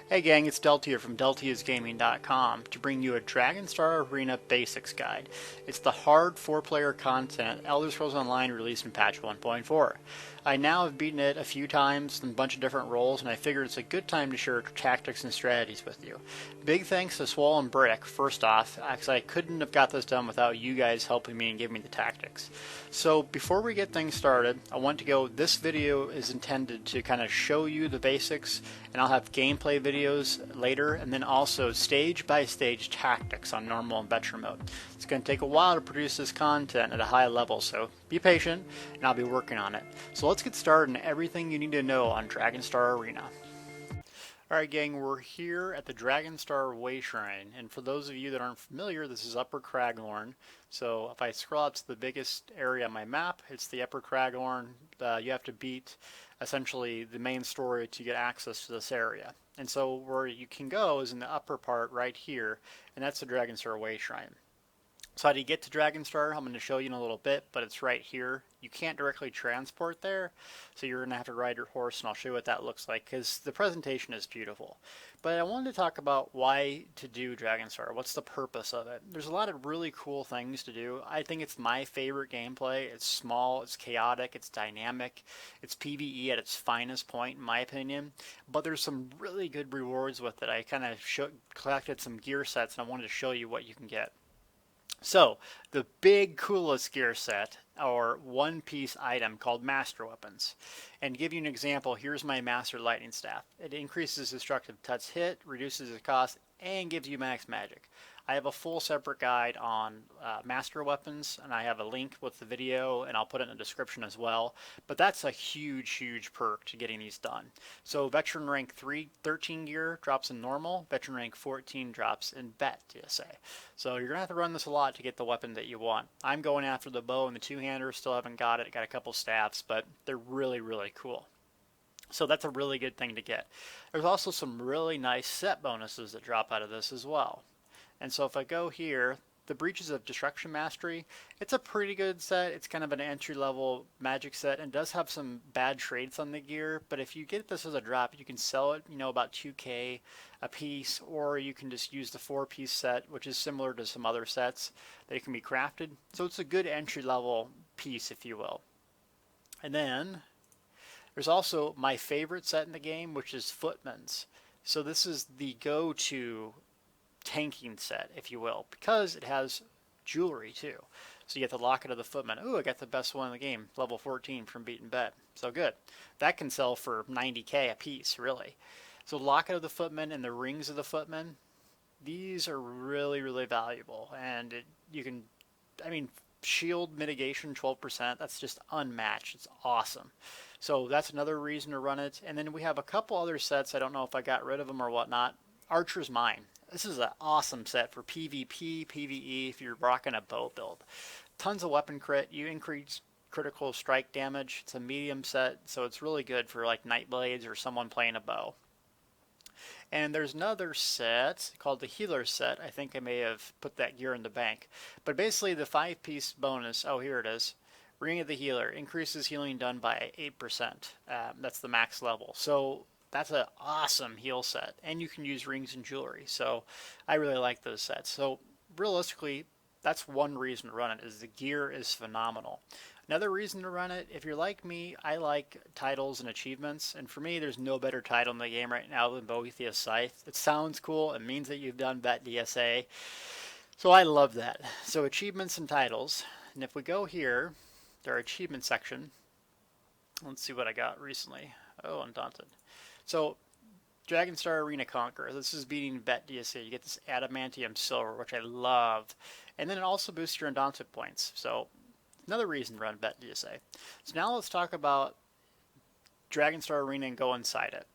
Hey gang, it's Delta here from DeltiasGaming.com to bring you a Dragonstar Arena Basics Guide. It's the hard 4-player content Elder Scrolls Online released in patch 1.4. I now have beaten it a few times in a bunch of different roles, and I figured it's a good time to share tactics and strategies with you. Big thanks to Swollen Brick, first off, because I couldn't have got this done without you guys helping me and giving me the tactics. So before we get things started, I want to go, this video is intended to kind of show you the basics, and I'll have gameplay videos later, and then also stage by stage tactics on normal and veteran mode. It's going to take a while to produce this content at a high level, so be patient, and I'll be working on it. So let's get started on everything you need to know on Dragonstar Arena. Alright gang, we're here at the Dragonstar Way Shrine, and for those of you that aren't familiar, this is Upper Craglorn. So if I scroll up to the biggest area on my map, it's the Upper Craglorn. You have to beat essentially the main story to get access to this area. And so where you can go is in the upper part right here, and that's the Dragonstar Way Shrine. So how do you get to Dragonstar? I'm going to show you in a little bit, but it's right here. You can't directly transport there, so you're going to have to ride your horse, and I'll show you what that looks like, because the presentation is beautiful. But I wanted to talk about why to do Dragonstar. What's the purpose of it? There's a lot of really cool things to do. I think it's my favorite gameplay. It's small, it's chaotic, it's dynamic, it's PvE at its finest point, in my opinion. But there's some really good rewards with it. I kind of collected some gear sets, and I wanted to show you what you can get. So, the big coolest gear set, or one-piece item called Master Weapons. And to give you an example, here's my Master Lightning Staff. It increases destructive touch hit, reduces the cost, and gives you max magic. I have a full separate guide on Master Weapons, and I have a link with the video, and I'll put it in the description as well. But that's a huge, huge perk to getting these done. So Veteran Rank 13 gear drops in normal, Veteran Rank 14 drops in vet, DSA. So you're going to have to run this a lot to get the weapon that you want. I'm going after the bow and the two-hander, still haven't got it. Got a couple staffs, but they're really, really cool. So that's a really good thing to get. There's also some really nice set bonuses that drop out of this as well. And so if I go here, the Breaches of Destruction Mastery, it's a pretty good set. It's kind of an entry-level magic set and does have some bad traits on the gear, but if you get this as a drop, you can sell it, about 2k a piece, or you can just use the 4-piece set, which is similar to some other sets that can be crafted. So it's a good entry-level piece, if you will. And then there's also my favorite set in the game, which is Footman's. So this is the go-to tanking set, if you will, because it has jewelry too. So you get the Locket of the Footman. Ooh, I got the best one in the game, level 14 from Beaten Bet. So good. That can sell for 90k a piece, really. So Locket of the Footman and the Rings of the Footman, these are really, really valuable. And you can, shield mitigation 12%, that's just unmatched. It's awesome. So that's another reason to run it. And then we have a couple other sets. I don't know if I got rid of them or whatnot. Archer's Mine. This is an awesome set for PvP, PvE, if you're rocking a bow build. Tons of weapon crit. You increase critical strike damage. It's a medium set, so it's really good for like Nightblades or someone playing a bow. And there's another set called the Healer set. I think I may have put that gear in the bank. But basically the 5-piece bonus, oh here it is. Ring of the Healer, increases healing done by 8%. That's the max level. So that's an awesome heal set, and you can use rings and jewelry. So I really like those sets. So realistically, that's one reason to run it, is the gear is phenomenal. Another reason to run it, if you're like me, I like titles and achievements, and for me, there's no better title in the game right now than Boethiah's Scythe. It sounds cool. It means that you've done Vet DSA. So I love that. So achievements and titles, and if we go here, to our achievement section, let's see what I got recently. Oh, Undaunted. So, Dragonstar Arena Conqueror. This is beating Vet DSA. You get this Adamantium Silver, which I love. And then it also boosts your Undaunted points. So, another reason to run Vet DSA. So now let's talk about Dragonstar Arena and go inside it.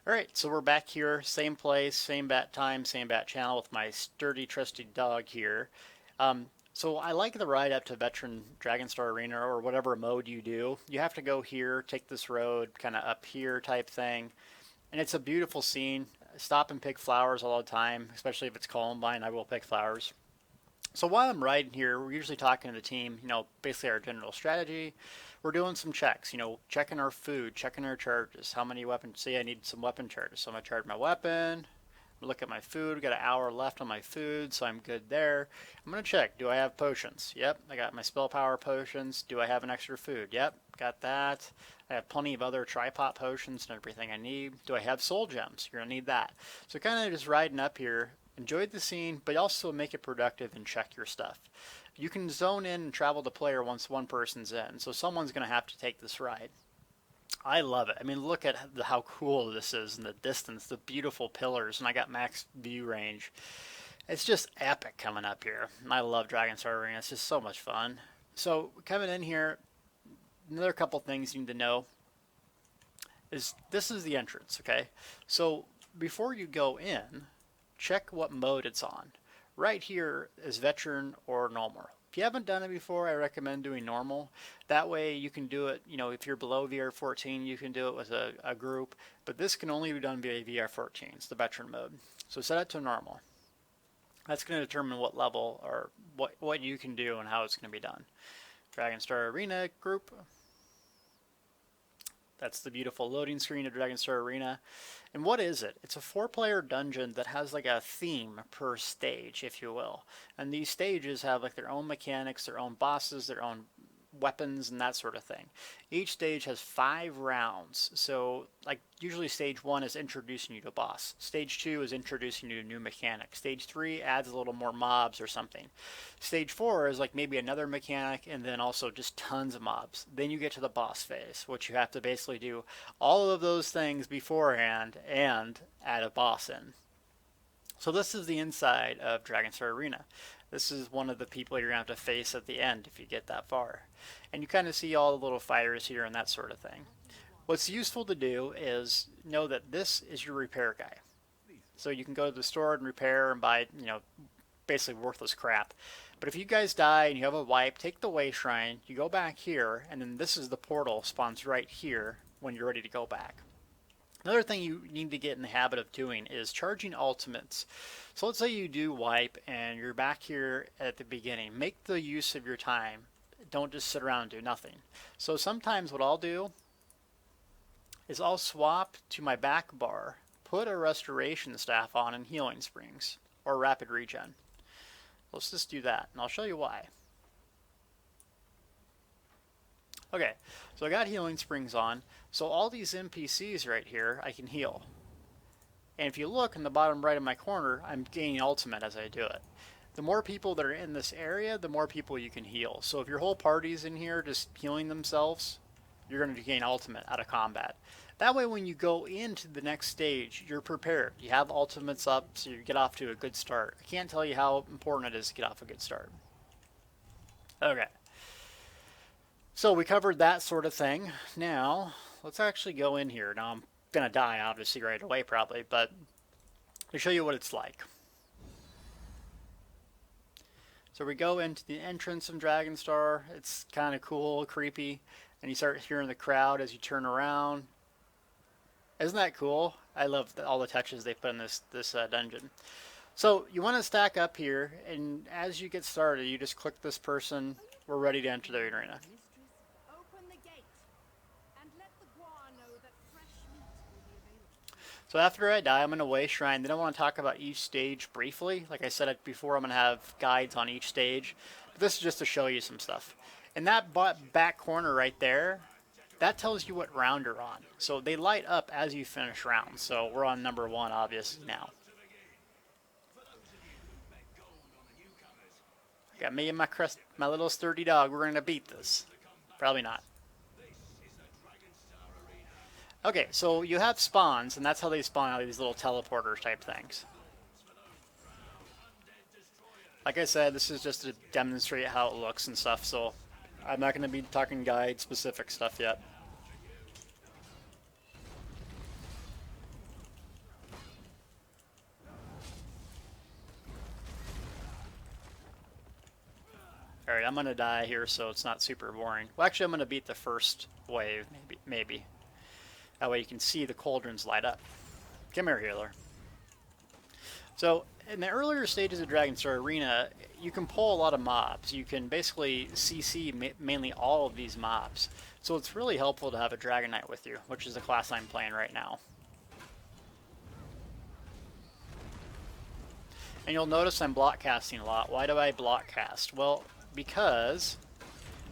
Alright, so we're back here, same place, same bat time, same bat channel with my sturdy, trusty dog here. So I like the ride up to Veteran Dragonstar Arena or whatever mode you do. You have to go here, take this road, kind of up here type thing. And it's a beautiful scene. Stop and pick flowers all the time, especially if it's Columbine. I will pick flowers. So while I'm riding here, we're usually talking to the team, basically our general strategy. We're doing some checks, checking our food, checking our charges. How many weapons? Say I need some weapon charges. So I'm going to charge my weapon. Look at my food. Got an hour left on my food, so I'm good there. I'm going to check. Do I have potions? Yep. I got my spell power potions. Do I have an extra food? Yep. Got that. I have plenty of other tripod potions and everything I need. Do I have soul gems? You're going to need that. So kind of just riding up here. Enjoy the scene, but also make it productive and check your stuff. You can zone in and travel the player once one person's in, so someone's going to have to take this ride. I love it. I mean, look at how cool this is in the distance, the beautiful pillars, and I got max view range. It's just epic coming up here. I love Dragonstar Arena. It's just so much fun. So coming in here, another couple things you need to know is this is the entrance, okay? So before you go in, check what mode it's on. Right here is veteran or normal. If you haven't done it before, I recommend doing normal. That way you can do it, if you're below VR14, you can do it with a group, but this can only be done via VR14. It's the veteran mode. So set it to normal. That's going to determine what level or what you can do and how it's going to be done. Dragonstar Arena group. That's the beautiful loading screen of Dragonstar Arena. And what is it? It's a 4-player dungeon that has like a theme per stage, if you will. And these stages have like their own mechanics, their own bosses, their own weapons, and that sort of thing. Each stage has 5 rounds. So like usually stage 1 is introducing you to a boss. Stage 2 is introducing you to new mechanics. Stage 3 adds a little more mobs or something. Stage 4 is like maybe another mechanic and then also just tons of mobs. Then you get to the boss phase, which you have to basically do all of those things beforehand and add a boss in. So this is the inside of Dragonstar Arena. This is one of the people you're going to have to face at the end if you get that far. And you kind of see all the little fighters here and that sort of thing. What's useful to do is know that this is your repair guy. So you can go to the store and repair and buy, basically worthless crap. But if you guys die and you have a wipe, take the way shrine, you go back here, and then this is the portal, spawns right here when you're ready to go back. Another thing you need to get in the habit of doing is charging ultimates. So let's say you do wipe and you're back here at the beginning. Make the use of your time. Don't just sit around and do nothing. So sometimes what I'll do is I'll swap to my back bar, put a restoration staff on and healing springs, or rapid regen. Let's just do that, and I'll show you why. Okay, so I got healing springs on, so all these NPCs right here, I can heal. And if you look in the bottom right of my corner, I'm gaining ultimate as I do it. The more people that are in this area, the more people you can heal. So if your whole party's in here just healing themselves, you're going to gain ultimate out of combat. That way when you go into the next stage, you're prepared. You have ultimates up, so you get off to a good start. I can't tell you how important it is to get off a good start. Okay. So we covered that sort of thing. Now, let's actually go in here. Now I'm going to die, obviously, right away probably, but to show you what it's like. So we go into the entrance of Dragonstar. It's kind of cool, creepy, and you start hearing the crowd as you turn around. Isn't that cool? I love all the touches they put in this dungeon. So you want to stack up here, and as you get started, you just click this person. We're ready to enter the arena. So after I die, I'm going to Way Shrine. Then I want to talk about each stage briefly. Like I said before, I'm going to have guides on each stage. But this is just to show you some stuff. In that back corner right there, that tells you what round you're on. So they light up as you finish rounds. So we're on number 1, obviously, now. Got me and my little sturdy dog. We're going to beat this. Probably not. Okay, so you have spawns, and that's how they spawn out of these little teleporter type things. Like I said, this is just to demonstrate how it looks and stuff, so I'm not going to be talking guide specific stuff yet. Alright, I'm going to die here so it's not super boring. Well, actually, I'm going to beat the first wave, maybe. That way you can see the cauldrons light up. Come here, healer. So, in the earlier stages of Dragonstar Arena, you can pull a lot of mobs. You can basically CC mainly all of these mobs. So it's really helpful to have a Dragon Knight with you, which is the class I'm playing right now. And you'll notice I'm block casting a lot. Why do I block cast? Well, because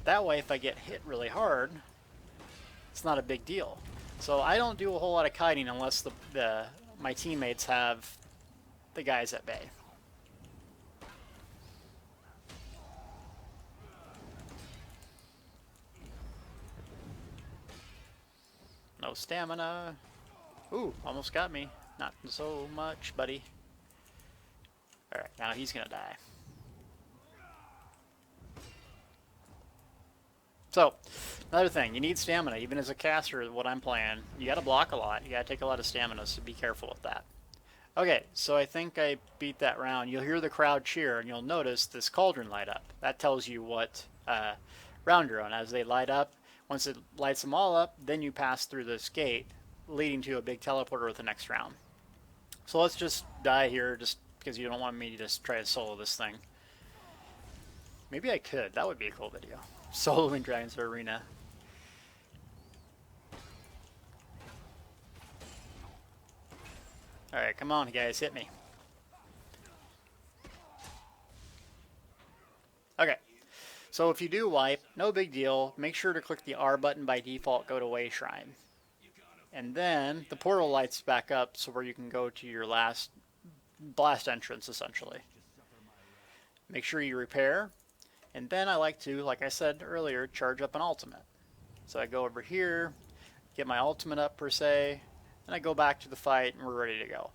that way if I get hit really hard, it's not a big deal. So I don't do a whole lot of kiting unless my teammates have the guys at bay. No stamina. Ooh, almost got me. Not so much, buddy. Alright, now he's gonna die. So, another thing, you need stamina. Even as a caster, what I'm playing, you gotta block a lot. You gotta take a lot of stamina, so be careful with that. Okay, so I think I beat that round. You'll hear the crowd cheer, and you'll notice this cauldron light up. That tells you what round you're on. As they light up, once it lights them all up, then you pass through this gate, leading to a big teleporter with the next round. So let's just die here, just because you don't want me to just try to solo this thing. Maybe I could. That would be a cool video. Soloing Dragonstar Arena. Alright, come on, guys, hit me. Okay, so if you do wipe, no big deal. Make sure to click the R button by default, go to Way Shrine. And then the portal lights back up so where you can go to your last blast entrance, essentially. Make sure you repair. And then I like to, like I said earlier, charge up an ultimate. So I go over here, get my ultimate up per se, and I go back to the fight and we're ready to go.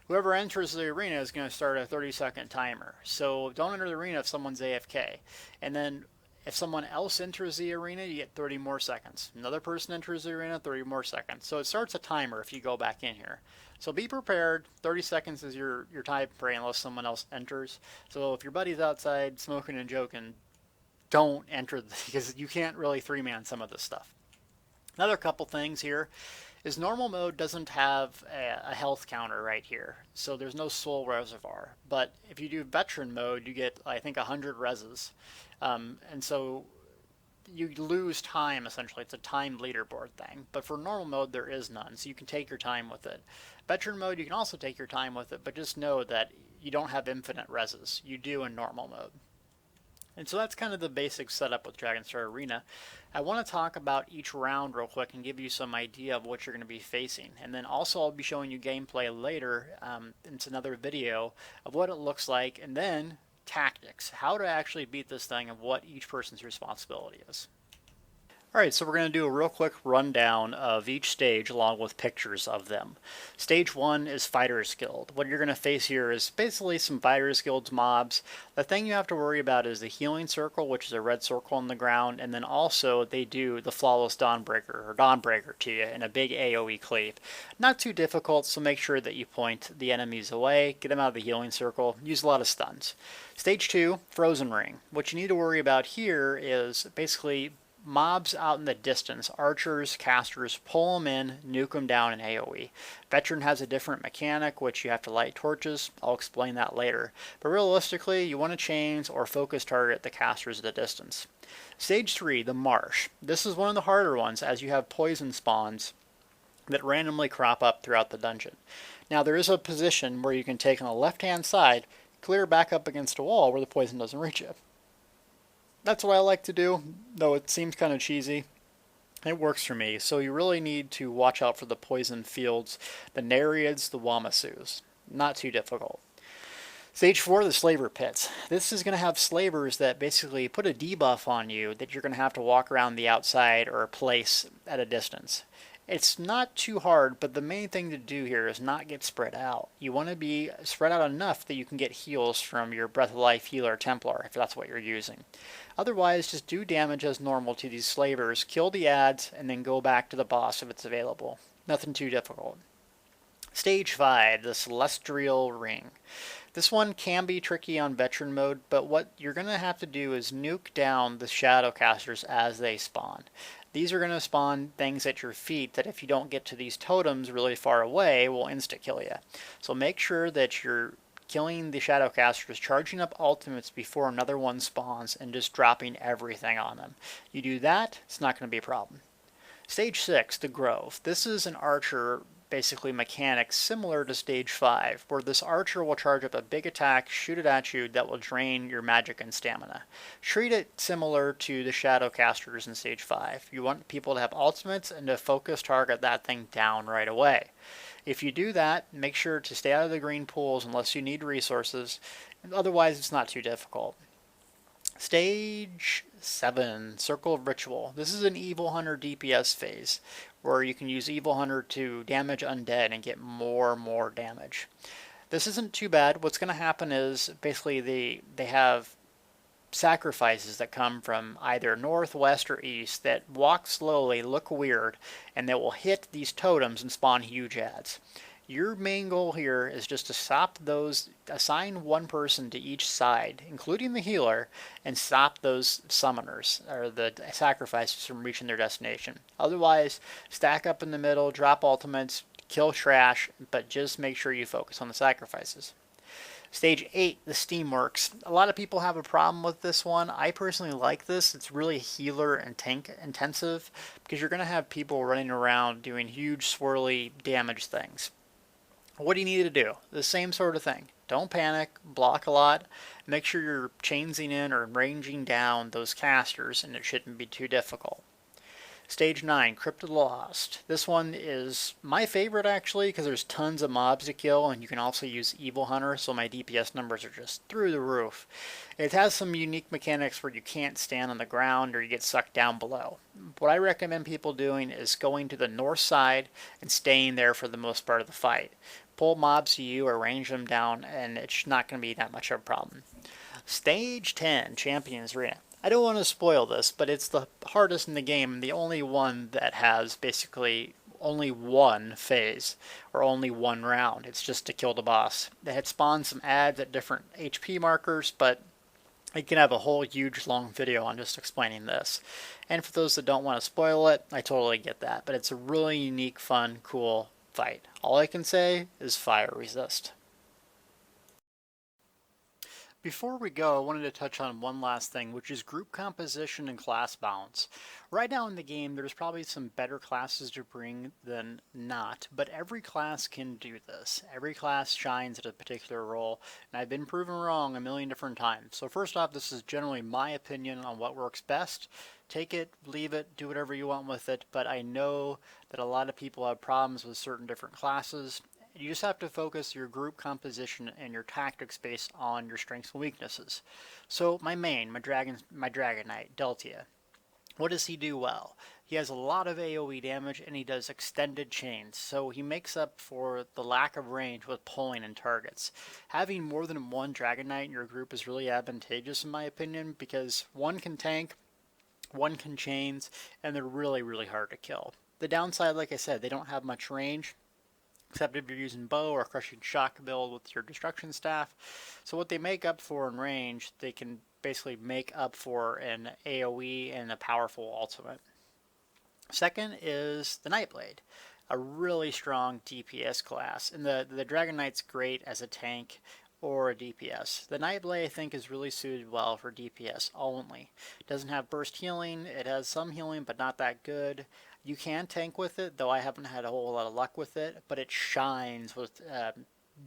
Whoever enters the arena is going to start a 30-second timer. So don't enter the arena if someone's AFK. And then if someone else enters the arena, you get 30 more seconds. Another person enters the arena, 30 more seconds. So it starts a timer if you go back in here. So be prepared. 30 seconds is your time frame unless someone else enters. So if your buddy's outside smoking and joking, don't enter because you can't really three-man some of this stuff. Another couple things here is normal mode doesn't have a health counter right here, so there's no soul reservoir. But if you do veteran mode, you get, I think, 100 reses. And so you lose time, essentially. It's a timed leaderboard thing. But for normal mode, there is none, so you can take your time with it. Veteran mode, you can also take your time with it, but just know that you don't have infinite reses. You do in normal mode. And so that's kind of the basic setup with Dragonstar Arena. I want to talk about each round real quick and give you some idea of what you're going to be facing. And then also I'll be showing you gameplay later. It's another video of what it looks like. And then tactics, how to actually beat this thing and what each person's responsibility is. Alright, so we're going to do a real quick rundown of each stage along with pictures of them. Stage 1 is Fighters Guild. What you're going to face here is basically some Fighters Guild mobs. The thing you have to worry about is the healing circle, which is a red circle on the ground, and then also they do the Flawless Dawnbreaker to you in a big AoE cleave. Not too difficult, so make sure that you point the enemies away, get them out of the healing circle, use a lot of stuns. Stage 2, Frozen Ring. What you need to worry about here is basically mobs out in the distance, archers, casters, pull them in, nuke them down in AoE. Veteran has a different mechanic, which you have to light torches. I'll explain that later. But realistically, you want to chains or focus target the casters at the distance. Stage 3, the Marsh. This is one of the harder ones as you have poison spawns that randomly crop up throughout the dungeon. Now there is a position where you can take on the left-hand side, clear back up against a wall where the poison doesn't reach you. That's what I like to do, though it seems kind of cheesy. It works for me, so you really need to watch out for the poison fields, the Nereids, the Wamasus. Not too difficult. Stage 4, the Slaver Pits. This is going to have slavers that basically put a debuff on you that you're going to have to walk around the outside or place at a distance. It's not too hard, but the main thing to do here is not get spread out. You want to be spread out enough that you can get heals from your Breath of Life Healer Templar, if that's what you're using. Otherwise, just do damage as normal to these slavers, kill the ads, and then go back to the boss if it's available. Nothing too difficult. Stage 5, the Celestial Ring. This one can be tricky on veteran mode, but what you're going to have to do is nuke down the Shadowcasters as they spawn. These are going to spawn things at your feet that if you don't get to these totems really far away will insta-kill you. So make sure that you're killing the Shadowcasters, charging up ultimates before another one spawns, and just dropping everything on them. You do that, it's not going to be a problem. Stage 6, the Grove. This is an archer basically mechanics similar to stage 5, where this archer will charge up a big attack, shoot it at you, that will drain your magic and stamina. Treat it similar to the Shadowcasters in stage 5. You want people to have ultimates and to focus target that thing down right away. If you do that, make sure to stay out of the green pools unless you need resources, otherwise it's not too difficult. Stage 7, Circle of Ritual. This is an Evil Hunter DPS phase, where you can use Evil Hunter to damage undead and get more damage. This isn't too bad. What's going to happen is basically they have sacrifices that come from either north, west, or east that walk slowly, look weird, and that will hit these totems and spawn huge ads. Your main goal here is just to stop those, assign one person to each side, including the healer, and stop those summoners, or the sacrifices, from reaching their destination. Otherwise, stack up in the middle, drop ultimates, kill trash, but just make sure you focus on the sacrifices. Stage 8, the Steamworks. A lot of people have a problem with this one. I personally like this. It's really healer and tank intensive, because you're going to have people running around doing huge swirly damage things. What do you need to do? The same sort of thing. Don't panic, block a lot, make sure you're chainsing in or ranging down those casters, and it shouldn't be too difficult. Stage 9, Crypt of the Lost. This one is my favorite actually, because there's tons of mobs to kill, and you can also use Evil Hunter, so my DPS numbers are just through the roof. It has some unique mechanics where you can't stand on the ground or you get sucked down below. What I recommend people doing is going to the north side and staying there for the most part of the fight. Pull mobs to you or range them down, and it's not going to be that much of a problem. Stage 10, Champions Arena. I don't want to spoil this, but it's the hardest in the game, and the only one that has basically only one phase, or only one round. It's just to kill the boss. They had spawned some ads at different HP markers, but you can have a whole huge long video on just explaining this. And for those that don't want to spoil it, I totally get that, but it's a really unique, fun, cool fight. All I can say is fire resist. Before we go, I wanted to touch on one last thing, which is group composition and class balance. Right now in the game, there's probably some better classes to bring than not, but every class can do this. Every class shines at a particular role, and I've been proven wrong a million different times. So first off, this is generally my opinion on what works best. Take it, leave it, do whatever you want with it, but I know that a lot of people have problems with certain different classes. You just have to focus your group composition and your tactics based on your strengths and weaknesses. So my Dragon Knight, Deltia. What does he do well? He has a lot of AoE damage and he does extended chains, so he makes up for the lack of range with pulling in targets. Having more than one Dragon Knight in your group is really advantageous in my opinion, because one can tank, one can chains, and they're really hard to kill. The downside, like I said, they don't have much range, except if you're using bow or crushing shock build with your destruction staff. So what they make up for in range, they can basically make up for an AoE and a powerful ultimate. Second is the Nightblade, a really strong DPS class, and the Dragon Knight's great as a tank or a DPS. The Nightblade I think is really suited well for DPS only. It doesn't have burst healing, it has some healing but not that good. You can tank with it, though I haven't had a whole lot of luck with it, but it shines with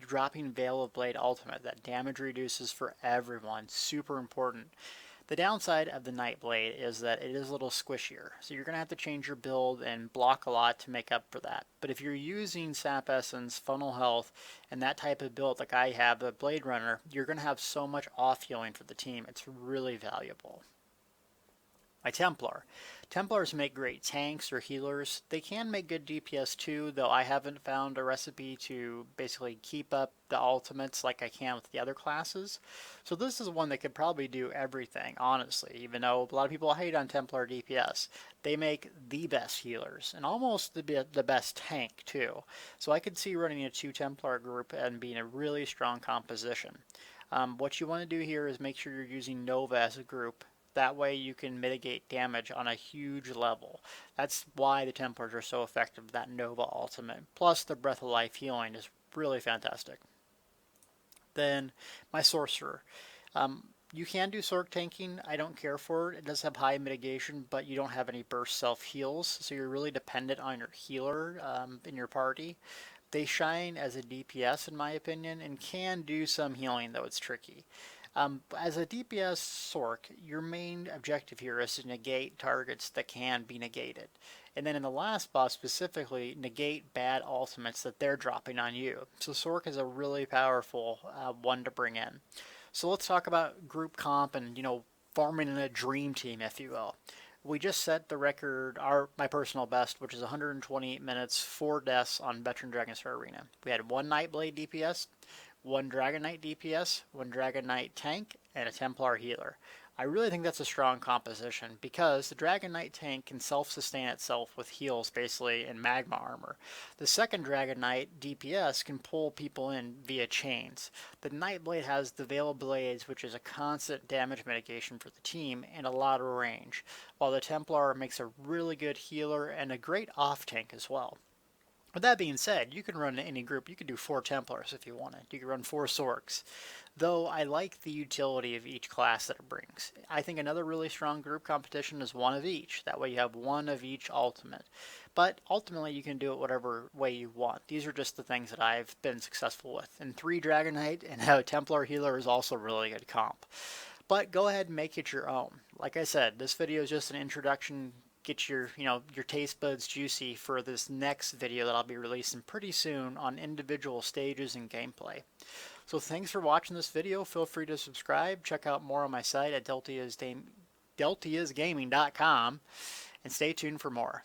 dropping Veil of Blade Ultimate. That damage reduces for everyone, super important. The downside of the Nightblade is that it is a little squishier, so you're going to have to change your build and block a lot to make up for that. But if you're using Sap Essence, Funnel Health, and that type of build like I have, the Blade Runner, you're going to have so much off healing for the team. It's really valuable. My Templar. Templars make great tanks or healers. They can make good DPS too, though I haven't found a recipe to basically keep up the ultimates like I can with the other classes. So this is one that could probably do everything, honestly, even though a lot of people hate on Templar DPS. They make the best healers, and almost the best tank too. So I could see running a 2 Templar group and being a really strong composition. What you want to do here is make sure you're using Nova as a group. That way you can mitigate damage on a huge level. That's why the Templars are so effective, that Nova ultimate. Plus the Breath of Life healing is really fantastic. Then my Sorcerer. You can do Sorc tanking. I don't care for it. It does have high mitigation, but you don't have any burst self heals, so you're really dependent on your healer in your party. They shine as a DPS in my opinion and can do some healing, though it's tricky. As a DPS Sorc, your main objective here is to negate targets that can be negated. And then in the last boss specifically, negate bad ultimates that they're dropping on you. So Sorc is a really powerful one to bring in. So let's talk about group comp and, farming in a dream team, if you will. We just set the record, my personal best, which is 128 minutes, 4 deaths on Veteran Dragonstar Arena. We had 1 Nightblade DPS, 1 Dragon Knight DPS, 1 Dragon Knight tank, and a Templar healer. I really think that's a strong composition because the Dragon Knight tank can self-sustain itself with heals basically in magma armor. The second Dragon Knight DPS can pull people in via chains. The Nightblade has the Veil Blades, which is a constant damage mitigation for the team and a lot of range, while the Templar makes a really good healer and a great off tank as well. With that being said, you can run any group. You could do 4 Templars if you wanted. You could run 4 Sorcs. Though I like the utility of each class that it brings. I think another really strong group competition is 1 of each. That way you have 1 of each ultimate. But ultimately you can do it whatever way you want. These are just the things that I've been successful with. And 3 Dragon Knight and a Templar healer is also really good comp. But go ahead and make it your own. Like I said, this video is just an introduction. Get your taste buds juicy for this next video that I'll be releasing pretty soon on individual stages and gameplay. So thanks for watching this video. Feel free to subscribe. Check out more on my site at deltiasgaming.com and stay tuned for more.